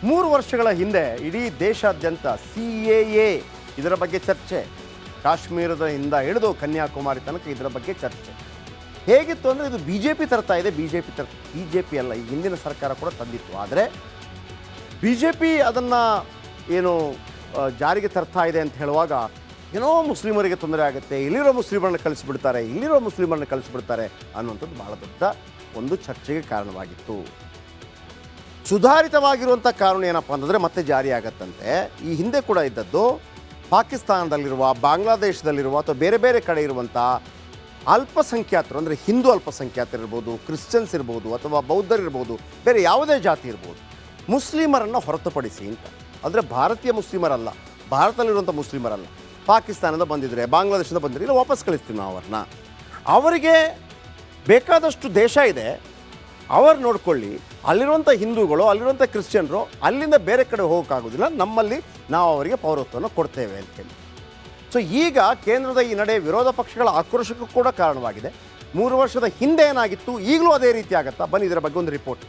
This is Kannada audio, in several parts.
3 ವರ್ಷಗಳ ಹಿಂದೆ ಇಡೀ ದೇಶಾದ್ಯಂತ CAA ಇದರ ಬಗ್ಗೆ ಚರ್ಚೆ, ಕಾಶ್ಮೀರದಿಂದ ಹಿಡಿದು ಕನ್ಯಾಕುಮಾರಿ ತನಕ ಇದರ ಬಗ್ಗೆ ಚರ್ಚೆ ಹೇಗಿತ್ತು ಅಂದರೆ ಇದು BJP ತರ್ತಾ ಇದೆ, BJP ಅಲ್ಲ, ಈ ಹಿಂದಿನ ಸರ್ಕಾರ ಕೂಡ ತಂದಿತ್ತು. ಆದರೆ BJP ಅದನ್ನು ಏನು ಜಾರಿಗೆ ತರ್ತಾ ಇದೆ ಅಂತ ಹೇಳುವಾಗ ಏನೋ ಮುಸ್ಲಿಮರಿಗೆ ತೊಂದರೆ ಆಗುತ್ತೆ, ಇಲ್ಲಿರೋ ಮುಸ್ಲಿಮರನ್ನ ಕಳಿಸ್ಬಿಡ್ತಾರೆ ಅನ್ನುವಂಥದ್ದು ಬಹಳ ದೊಡ್ಡ ಒಂದು ಚರ್ಚೆಗೆ ಕಾರಣವಾಗಿತ್ತು. ಸುಧಾರಿತವಾಗಿರುವಂಥ ಕಾನೂನು ಏನಪ್ಪ ಅಂತಂದರೆ ಮತ್ತೆ ಜಾರಿ ಆಗತ್ತಂತೆ. ಈ ಹಿಂದೆ ಕೂಡ ಇದ್ದದ್ದು ಪಾಕಿಸ್ತಾನದಲ್ಲಿರುವ, ಬಾಂಗ್ಲಾದೇಶದಲ್ಲಿರುವ ಅಥವಾ ಬೇರೆ ಬೇರೆ ಕಡೆ ಇರುವಂಥ ಅಲ್ಪಸಂಖ್ಯಾತರು, ಅಂದರೆ ಹಿಂದೂ ಅಲ್ಪಸಂಖ್ಯಾತರಿರ್ಬೋದು, ಕ್ರಿಶ್ಚಿಯನ್ಸ್ ಇರ್ಬೋದು, ಅಥವಾ ಬೌದ್ಧರಿರ್ಬೋದು, ಬೇರೆ ಯಾವುದೇ ಜಾತಿ ಇರ್ಬೋದು, ಮುಸ್ಲಿಮರನ್ನು ಹೊರತುಪಡಿಸಿ ಅಂತ. ಅಂದರೆ ಭಾರತೀಯ ಮುಸ್ಲಿಮರಲ್ಲ, ಭಾರತದಲ್ಲಿರುವಂಥ ಮುಸ್ಲಿಮರಲ್ಲ, ಪಾಕಿಸ್ತಾನದ ಬಂದಿದ್ದರೆ, ಬಾಂಗ್ಲಾದೇಶದ ಬಂದಿದ್ರೆ ಇಲ್ಲ ವಾಪಸ್ ಕಳಿಸ್ತೀವಿ ನಾವು ಅವ್ರನ್ನ. ಅವರಿಗೆ ಬೇಕಾದಷ್ಟು ದೇಶ ಇದೆ, ಅವರು ನೋಡ್ಕೊಳ್ಳಿ, ಅಲ್ಲಿರುವಂಥ ಹಿಂದೂಗಳು, ಅಲ್ಲಿರುವಂಥ ಕ್ರಿಶ್ಚಿಯನ್ರು ಅಲ್ಲಿಂದ ಬೇರೆ ಕಡೆ ಹೋಗೋಕ್ಕಾಗೋದಿಲ್ಲ, ನಮ್ಮಲ್ಲಿ ನಾವು ಅವರಿಗೆ ಪೌರತ್ವವನ್ನು ಕೊಡ್ತೇವೆ ಅಂತೇಳಿ. ಸೊ ಈಗ ಕೇಂದ್ರದ ಈ ನಡೆ ವಿರೋಧ ಪಕ್ಷಗಳ ಆಕ್ರೋಶಕ್ಕೂ ಕೂಡ ಕಾರಣವಾಗಿದೆ. 3 ವರ್ಷದ ಹಿಂದೆ ಏನಾಗಿತ್ತು, ಈಗಲೂ ಅದೇ ರೀತಿ ಆಗುತ್ತಾ? ಬನ್ನಿ ಇದರ ಬಗ್ಗೆ ಒಂದು ರಿಪೋರ್ಟ್.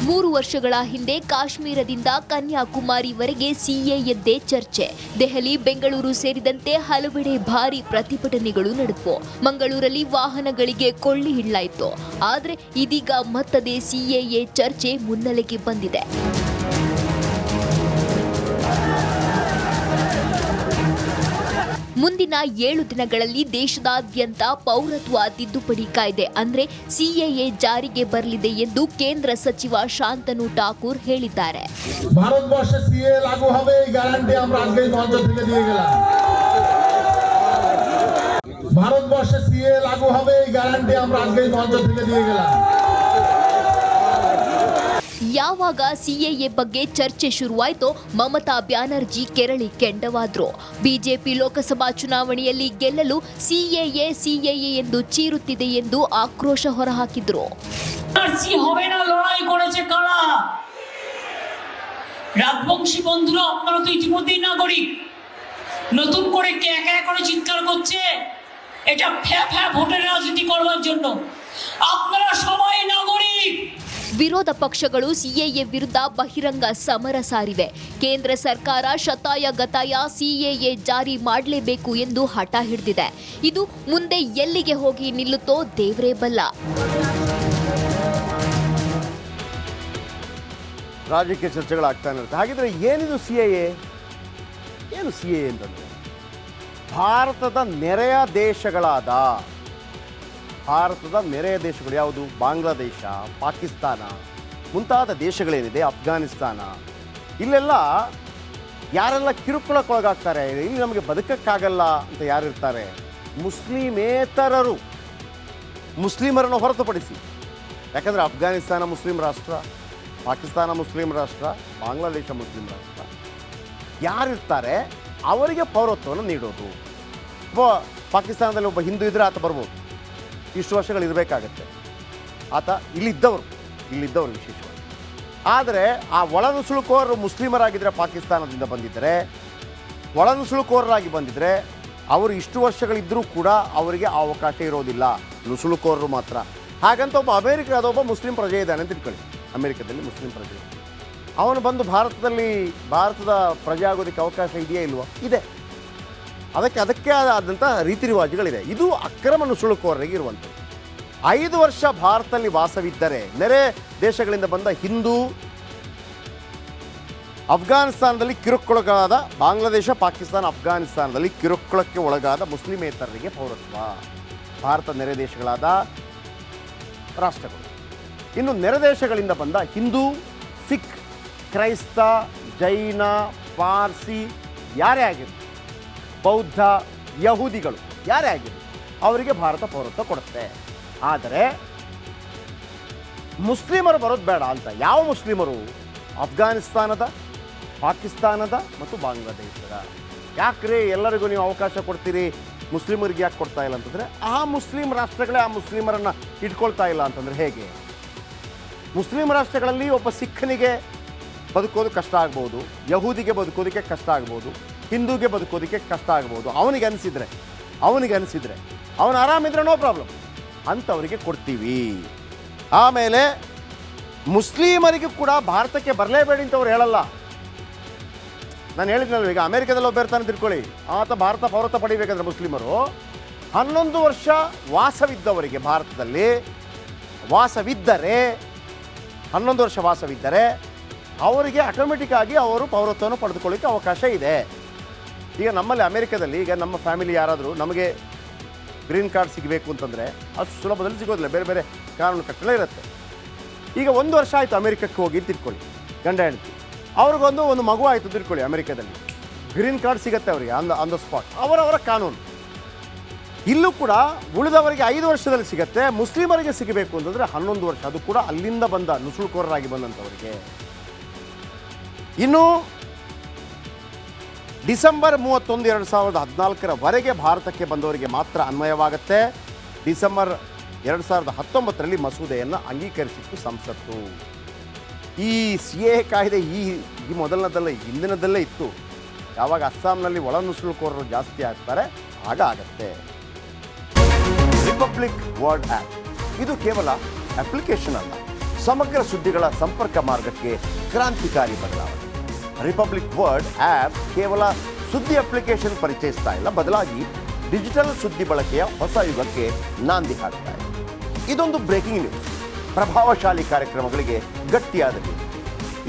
3 ವರ್ಷಗಳ ಹಿಂದೆ ಕಾಶ್ಮೀರದಿಂದ ಕನ್ಯಾಕುಮಾರಿವರೆಗೆ CAAದ್ದೇ ಚರ್ಚೆ. ದೆಹಲಿ, ಬೆಂಗಳೂರು ಸೇರಿದಂತೆ ಹಲವೆಡೆ ಭಾರಿ ಪ್ರತಿಭಟನೆಗಳು ನಡೆದವು. ಮಂಗಳೂರಲ್ಲಿ ವಾಹನಗಳಿಗೆ ಕೊಳ್ಳಿ ಹಿಡಿಲಾಯಿತು. ಆದರೆ ಇದೀಗ ಮತ್ತದೇ CAA ಚರ್ಚೆ ಮುನ್ನೆಲೆಗೆ ಬಂದಿದೆ. ಮುಂದಿನ 7 ದಿನಗಳಲ್ಲಿ ದೇಶದಾದ್ಯಂತ ಪೌರತ್ವ ತಿದ್ದುಪಡಿ ಕಾಯ್ದೆ ಅಂದ್ರೆ CAA ಜಾರಿಗೆ ಬರಲಿದೆ ಎಂದು ಕೇಂದ್ರ ಸಚಿವ ಶಾಂತನು ಠಾಕೂರ್ ಹೇಳಿದ್ದಾರೆ. ভারতবর্ষে CAA লাগু হবে এই গ্যারান্টি আমরা আজকেই মঞ্চ থেকে দিয়ে গেলাম। ভারতবর্ষে CAA লাগু হবে এই গ্যারান্টি আমরা আজকেই মঞ্চ থেকে দিয়ে গেলাম। ಯಾವಾಗ CAA ಬಗ್ಗೆ ಚರ್ಚೆ ಶುರುವಾಯಿತೋ ಮಮತಾ ಬ್ಯಾನರ್ಜಿ ಕೆರಳಿ ಕೆಂಡವಾದ್ರು. ಬಿಜೆಪಿ ಲೋಕಸಭಾ ಚುನಾವಣೆಯಲ್ಲಿ ಗೆಲ್ಲಲು CAA ಎಂದು ಚೀರುತ್ತಿದೆ ಎಂದು ಆಕ್ರೋಶ ಹೊರಹಾಕಿದ್ರು. রাজবংশী বন্ধুরা, আপনারা তো ইতিমধ্যেই নাগরিক, নতুন করে কে একা করে চিৎকার করছে এটা ফ্যা ভোটের রাজনীতি করবার জন্য। আপনারা সবাই নাগরিক। ವಿರೋಧ ಪಕ್ಷಗಳು CAA ವಿರುದ್ಧ ಬಹಿರಂಗ ಸಮರ ಸಾರಿವೆ. ಕೇಂದ್ರ ಸರ್ಕಾರ ಶತಾಯ ಗತಾಯ CAA ಜಾರಿ ಮಾಡಲೇಬೇಕು ಎಂದು ಹಠ ಹಿಡಿದಿದೆ. ಇದು ಮುಂದೆ ಎಲ್ಲಿಗೆ ಹೋಗಿ ನಿಲ್ಲುತ್ತೋ ದೇವರೇ ಬಲ್ಲ. ರಾಜಕೀಯ ಚರ್ಚೆಗಳಾಗ್ತಾನೆ ಇರುತ್ತೆ. ಹಾಗಿದ್ರೆ ಏನಿದು CAA? ಏನು CAA ಅಂತಂದರೆ ಭಾರತದ ನೆರೆಯ ದೇಶಗಳು ಯಾವುದು? ಬಾಂಗ್ಲಾದೇಶ, ಪಾಕಿಸ್ತಾನ ಮುಂತಾದ ದೇಶಗಳೇನಿದೆ, ಅಫ್ಘಾನಿಸ್ತಾನ, ಇಲ್ಲೆಲ್ಲ ಯಾರೆಲ್ಲ ಕಿರುಕುಳಕ್ಕೊಳಗಾಗ್ತಾರೆ, ಇಲ್ಲಿ ನಮಗೆ ಬದುಕಕ್ಕಾಗಲ್ಲ ಅಂತ ಯಾರಿರ್ತಾರೆ, ಮುಸ್ಲಿಮೇತರರು, ಮುಸ್ಲಿಮರನ್ನು ಹೊರತುಪಡಿಸಿ. ಯಾಕಂದರೆ ಅಫ್ಘಾನಿಸ್ತಾನ ಮುಸ್ಲಿಂ ರಾಷ್ಟ್ರ, ಪಾಕಿಸ್ತಾನ ಮುಸ್ಲಿಂ ರಾಷ್ಟ್ರ, ಬಾಂಗ್ಲಾದೇಶ ಮುಸ್ಲಿಂ ರಾಷ್ಟ್ರ, ಯಾರಿರ್ತಾರೆ ಅವರಿಗೆ ಪೌರತ್ವವನ್ನು ನೀಡೋದು. ಪಾಕಿಸ್ತಾನದಲ್ಲಿ ಒಬ್ಬ ಹಿಂದೂ ಇದ್ದರೆ ಆತ ಬರ್ಬೋದು, ಇಷ್ಟು ವರ್ಷಗಳು ಇರಬೇಕಾಗತ್ತೆ, ಆತ ಇಲ್ಲಿದ್ದವರು ವಿಶೇಷವಾಗಿ. ಆದರೆ ಆ ಒಳನುಸುಳುಕೋರರು ಮುಸ್ಲಿಮರಾಗಿದ್ದರೆ, ಪಾಕಿಸ್ತಾನದಿಂದ ಬಂದಿದ್ದರೆ, ಒಳನುಸುಳುಕೋರರಾಗಿ ಬಂದಿದ್ದರೆ ಅವರು ಇಷ್ಟು ವರ್ಷಗಳಿದ್ದರೂ ಕೂಡ ಅವರಿಗೆ ಅವಕಾಶ ಇರೋದಿಲ್ಲ, ನುಸುಳುಕೋರರು ಮಾತ್ರ. ಹಾಗಂತ ಒಬ್ಬ ಅಮೇರಿಕಾದ ಒಬ್ಬ ಮುಸ್ಲಿಂ ಪ್ರಜೆ ಇದ್ದಾನೆ ಅಂತ ಇಟ್ಕೊಳ್ಳಿ, ಅಮೇರಿಕದಲ್ಲಿ ಮುಸ್ಲಿಂ ಪ್ರಜೆ, ಅವನು ಬಂದು ಭಾರತದ ಪ್ರಜೆ ಆಗೋದಕ್ಕೆ ಅವಕಾಶ ಇದೆಯಾ ಇಲ್ವಾ? ಇದೆ. ಅದಕ್ಕೆ ಆದಂಥ ರೀತಿ ರಿವಾಜುಗಳಿದೆ. ಇದು ಅಕ್ರಮ ನುಸುಳುಕೋರರಿಗೆ ಇರುವಂಥದ್ದು. 5 ವರ್ಷ ಭಾರತದಲ್ಲಿ ವಾಸವಿದ್ದರೆ, ನೆರೆ ದೇಶಗಳಿಂದ ಬಂದ ಹಿಂದೂ, ಅಫ್ಘಾನಿಸ್ತಾನದಲ್ಲಿ ಕಿರುಕುಳಗಾದ, ಬಾಂಗ್ಲಾದೇಶ, ಪಾಕಿಸ್ತಾನ, ಅಫ್ಘಾನಿಸ್ತಾನದಲ್ಲಿ ಕಿರುಕುಳಕ್ಕೆ ಒಳಗಾದ ಮುಸ್ಲಿಮೇತರರಿಗೆ ಪೌರತ್ವ. ಭಾರತ ನೆರೆ ದೇಶಗಳಾದ ರಾಷ್ಟ್ರಗಳು. ಇನ್ನು ನೆರೆ ದೇಶಗಳಿಂದ ಬಂದ ಹಿಂದೂ, ಸಿಖ್, ಕ್ರೈಸ್ತ, ಜೈನ, ಪಾರ್ಸಿ ಯಾರೇ ಆಗಿರಲಿ, ಬೌದ್ಧ, ಯಹೂದಿಗಳು ಯಾರೇ ಆಗಿರಲಿ, ಅವರಿಗೆ ಭಾರತ ಪೌರತ್ವ ಕೊಡುತ್ತೆ. ಆದರೆ ಮುಸ್ಲಿಮರು ಬರೋದು ಬೇಡ ಅಂತ. ಯಾವ ಮುಸ್ಲಿಮರು? ಅಫ್ಘಾನಿಸ್ತಾನದ, ಪಾಕಿಸ್ತಾನದ ಮತ್ತು ಬಾಂಗ್ಲಾದೇಶದ. ಯಾಕ್ರಿ ಎಲ್ಲರಿಗೂ ನೀವು ಅವಕಾಶ ಕೊಡ್ತೀರಿ, ಮುಸ್ಲಿಮರಿಗೆ ಯಾಕೆ ಕೊಡ್ತಾ ಇಲ್ಲ ಅಂತಂದರೆ, ಆ ಮುಸ್ಲಿಂ ರಾಷ್ಟ್ರಗಳೇ ಆ ಮುಸ್ಲಿಮರನ್ನು ಇಟ್ಕೊಳ್ತಾ ಇಲ್ಲ ಅಂತಂದರೆ ಹೇಗೆ? ಮುಸ್ಲಿಂ ರಾಷ್ಟ್ರಗಳಲ್ಲಿ ಒಬ್ಬ ಸಿಖ್ನಿಗೆ ಬದುಕೋದು ಕಷ್ಟ ಆಗ್ಬೋದು, ಯಹೂದಿಗೆ ಬದುಕೋದಕ್ಕೆ ಕಷ್ಟ ಆಗ್ಬೋದು, ಹಿಂದೂಗೆ ಬದುಕೋದಕ್ಕೆ ಕಷ್ಟ ಆಗ್ಬೋದು. ಅವನಿಗೆ ಅನಿಸಿದರೆ ಅವನಿಗೆ ಅನಿಸಿದರೆ, ಅವನು ಆರಾಮಿದ್ರೆ ನೋ ಪ್ರಾಬ್ಲಮ್, ಅಂಥವರಿಗೆ ಕೊಡ್ತೀವಿ. ಆಮೇಲೆ ಮುಸ್ಲಿಮರಿಗೂ ಕೂಡ ಭಾರತಕ್ಕೆ ಬರಲೇಬೇಡಿ ಅಂತ ಅವ್ರು ಹೇಳಲ್ಲ. ನಾನು ಹೇಳಿದ್ನಲ್ವ, ಈಗ ಅಮೇರಿಕಾದಲ್ಲಿ ಒಬ್ಬ ಇರ್ತಾನೆ ತಿಳ್ಕೊಳ್ಳಿ, ಆತ ಭಾರತ ಪೌರತ್ವ ಪಡಿಬೇಕಾದ್ರೆ ಮುಸ್ಲಿಮರು 11 ವರ್ಷ ವಾಸವಿದ್ದವರಿಗೆ, ಭಾರತದಲ್ಲಿ ವಾಸವಿದ್ದರೆ 11 ವರ್ಷ ವಾಸವಿದ್ದರೆ ಅವರಿಗೆ ಆಟೋಮೆಟಿಕ್ ಆಗಿ ಅವರು ಪೌರತ್ವವನ್ನು ಪಡೆದುಕೊಳ್ಳಿಕ್ಕೆ ಅವಕಾಶ ಇದೆ. ಈಗ ನಮ್ಮಲ್ಲಿ ಅಮೇರಿಕಾದಲ್ಲಿ ಈಗ ನಮ್ಮ ಫ್ಯಾಮಿಲಿ ಯಾರಾದರೂ ನಮಗೆ ಗ್ರೀನ್ ಕಾರ್ಡ್ ಸಿಗಬೇಕು ಅಂತಂದರೆ ಅಷ್ಟು ಸುಲಭದಲ್ಲಿ ಸಿಗೋದಿಲ್ಲ, ಬೇರೆ ಬೇರೆ ಕಾನೂನು ಕಟ್ಟಲೆ ಇರುತ್ತೆ. ಈಗ 1 ವರ್ಷ ಆಯಿತು ಅಮೇರಿಕಕ್ಕೆ ಹೋಗಿ ತಿಳ್ಕೊಳ್ಳಿ, ಗಂಡ ಹೆಂಡತಿ, ಅವ್ರಿಗೊಂದು ಮಗು ಆಯಿತು ತಿಳ್ಕೊಳ್ಳಿ, ಅಮೇರಿಕಾದಲ್ಲಿ ಗ್ರೀನ್ ಕಾರ್ಡ್ ಸಿಗುತ್ತೆ ಅವರಿಗೆ ಆನ್ ದ ಸ್ಪಾಟ್, ಅವರವರ ಕಾನೂನು. ಇಲ್ಲೂ ಕೂಡ ಉಳಿದವರಿಗೆ 5 ವರ್ಷದಲ್ಲಿ ಸಿಗುತ್ತೆ, ಮುಸ್ಲಿಮರಿಗೆ ಸಿಗಬೇಕು ಅಂತಂದರೆ 11 ವರ್ಷ, ಅದು ಕೂಡ ಅಲ್ಲಿಂದ ಬಂದ ನುಸುಳುಕೋರರಾಗಿ ಬಂದಂಥವರಿಗೆ. ಇನ್ನು ಡಿಸೆಂಬರ್ 31, 2014 ಭಾರತಕ್ಕೆ ಬಂದವರಿಗೆ ಮಾತ್ರ ಅನ್ವಯವಾಗುತ್ತೆ. ಡಿಸೆಂಬರ್ 2019 ಮಸೂದೆಯನ್ನು ಅಂಗೀಕರಿಸಿತ್ತು ಸಂಸತ್ತು. ಈ CA ಕಾಯ್ದೆ ಈ ಮೊದಲನೇದಲ್ಲ, ಹಿಂದಿನದಲ್ಲೇ ಇತ್ತು. ಯಾವಾಗ ಅಸ್ಸಾಂನಲ್ಲಿ ಒಳ ನುಸುಳುಕೋರರು ಜಾಸ್ತಿ ಆಗ್ತಾರೆ ಆಗ ಆಗತ್ತೆ. ರಿಪಬ್ಲಿಕ್ ವರ್ಲ್ಡ್ ಆ್ಯಪ್ ಇದು ಕೇವಲ ಅಪ್ಲಿಕೇಶನ್ ಅಲ್ಲ, ಸಮಗ್ರ ಸುದ್ದಿಗಳ ಸಂಪರ್ಕ ಮಾರ್ಗಕ್ಕೆ ಕ್ರಾಂತಿಕಾರಿ ಬದಲಾವಣೆ. ರಿಪಬ್ಲಿಕ್ ವರ್ಲ್ಡ್ ಆ್ಯಪ್ ಕೇವಲ ಸುದ್ದಿ ಅಪ್ಲಿಕೇಶನ್ ಪರಿಚಯಿಸ್ತಾ ಇಲ್ಲ, ಬದಲಾಗಿ ಡಿಜಿಟಲ್ ಸುದ್ದಿ ಬಳಕೆಯ ಹೊಸ ಯುಗಕ್ಕೆ ನಾಂದಿ ಹಾಡ್ತಾ ಇದೆ. ಇದೊಂದು ಬ್ರೇಕಿಂಗ್ ನ್ಯೂಸ್, ಪ್ರಭಾವಶಾಲಿ ಕಾರ್ಯಕ್ರಮಗಳಿಗೆ ಗಟ್ಟಿಯಾದ ನ್ಯೂಸ್.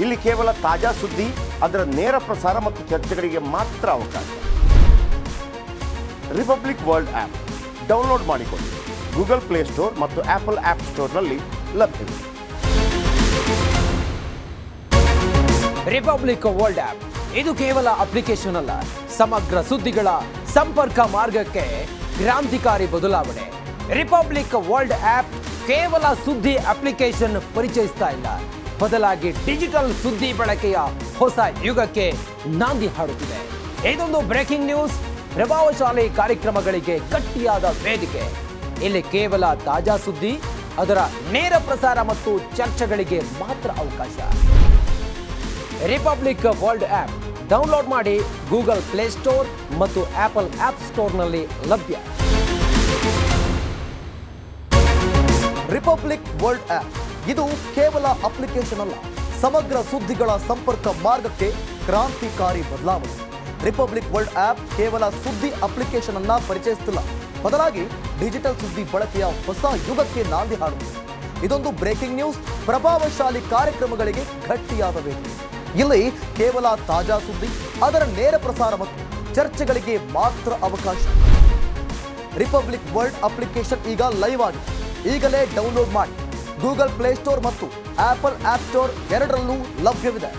ಇಲ್ಲಿ ಕೇವಲ ತಾಜಾ ಸುದ್ದಿ, ಅದರ ನೇರ ಪ್ರಸಾರ ಮತ್ತು ಚರ್ಚೆಗಳಿಗೆ ಮಾತ್ರ ಅವಕಾಶ. ರಿಪಬ್ಲಿಕ್ ವರ್ಲ್ಡ್ ಆ್ಯಪ್ ಡೌನ್ಲೋಡ್ ಮಾಡಿಕೊಳ್ಳಿ. ಗೂಗಲ್ ಪ್ಲೇಸ್ಟೋರ್ ಮತ್ತು ಆಪಲ್ ಆ್ಯಪ್ ಸ್ಟೋರ್ನಲ್ಲಿ ಲಭ್ಯವಿದೆ. ರಿಪಬ್ಲಿಕ್ ವರ್ಲ್ಡ್ ಆ್ಯಪ್ ಇದು ಕೇವಲ ಅಪ್ಲಿಕೇಶನ್ ಅಲ್ಲ, ಸಮಗ್ರ ಸುದ್ದಿಗಳ ಸಂಪರ್ಕ ಮಾರ್ಗಕ್ಕೆ ಕ್ರಾಂತಿಕಾರಿ ಬದಲಾವಣೆ. ರಿಪಬ್ಲಿಕ್ ವರ್ಲ್ಡ್ ಆ್ಯಪ್ ಕೇವಲ ಸುದ್ದಿ ಅಪ್ಲಿಕೇಶನ್ ಪರಿಚಯಿಸ್ತಾ ಇಲ್ಲ, ಬದಲಾಗಿ ಡಿಜಿಟಲ್ ಸುದ್ದಿ ಬಳಕೆಯ ಹೊಸ ಯುಗಕ್ಕೆ ನಾಂದಿ ಹಾಡುತ್ತಿದೆ. ಇದೊಂದು ಬ್ರೇಕಿಂಗ್ ನ್ಯೂಸ್, ಪ್ರಭಾವಶಾಲಿ ಕಾರ್ಯಕ್ರಮಗಳಿಗೆ ಗಟ್ಟಿಯಾದ ವೇದಿಕೆ. ಇಲ್ಲಿ ಕೇವಲ ತಾಜಾ ಸುದ್ದಿ, ಅದರ ನೇರ ಪ್ರಸಾರ ಮತ್ತು ಚರ್ಚೆಗಳಿಗೆ ಮಾತ್ರ ಅವಕಾಶ. ರಿಪಬ್ಲಿಕ್ ವರ್ಲ್ಡ್ ಆ್ಯಪ್ ಡೌನ್ಲೋಡ್ ಮಾಡಿ. ಗೂಗಲ್ ಪ್ಲೇಸ್ಟೋರ್ ಮತ್ತು ಆಪಲ್ ಆ್ಯಪ್ ಸ್ಟೋರ್ನಲ್ಲಿ ಲಭ್ಯ. ರಿಪಬ್ಲಿಕ್ ವರ್ಲ್ಡ್ ಆ್ಯಪ್ ಇದು ಕೇವಲ ಅಪ್ಲಿಕೇಶನ್ ಅಲ್ಲ, ಸಮಗ್ರ ಸುದ್ದಿಗಳ ಸಂಪರ್ಕ ಮಾರ್ಗಕ್ಕೆ ಕ್ರಾಂತಿಕಾರಿ ಬದಲಾವಣೆ. ರಿಪಬ್ಲಿಕ್ ವರ್ಲ್ಡ್ ಆ್ಯಪ್ ಕೇವಲ ಸುದ್ದಿ ಅಪ್ಲಿಕೇಶನ್ ಅನ್ನ ಪರಿಚಯಿಸುತ್ತಿಲ್ಲ, ಬದಲಾಗಿ ಡಿಜಿಟಲ್ ಸುದ್ದಿ ಬಳಕೆಯ ಹೊಸ ಯುಗಕ್ಕೆ ನಾಂದಿ ಹಾಡುತ್ತದೆ. ಇದೊಂದು ಬ್ರೇಕಿಂಗ್ ನ್ಯೂಸ್, ಪ್ರಭಾವಶಾಲಿ ಕಾರ್ಯಕ್ರಮಗಳಿಗೆ ಗಟ್ಟಿಯಾದ ವೇದಿಕೆ. ಇಲ್ಲಿ ಕೇವಲ ತಾಜಾ ಸುದ್ದಿ, ಅದರ ನೇರ ಪ್ರಸಾರ ಮತ್ತು ಚರ್ಚೆಗಳಿಗೆ ಮಾತ್ರ ಅವಕಾಶ. ರಿಪಬ್ಲಿಕ್ ವರ್ಲ್ಡ್ ಅಪ್ಲಿಕೇಶನ್ ಈಗ ಲೈವ್ ಆಗಿದೆ, ಈಗಲೇ ಡೌನ್ಲೋಡ್ ಮಾಡಿ. ಗೂಗಲ್ ಪ್ಲೇಸ್ಟೋರ್ ಮತ್ತು ಆಪಲ್ ಆಪ್ ಸ್ಟೋರ್ ಎರಡರಲ್ಲೂ ಲಭ್ಯವಿದೆ.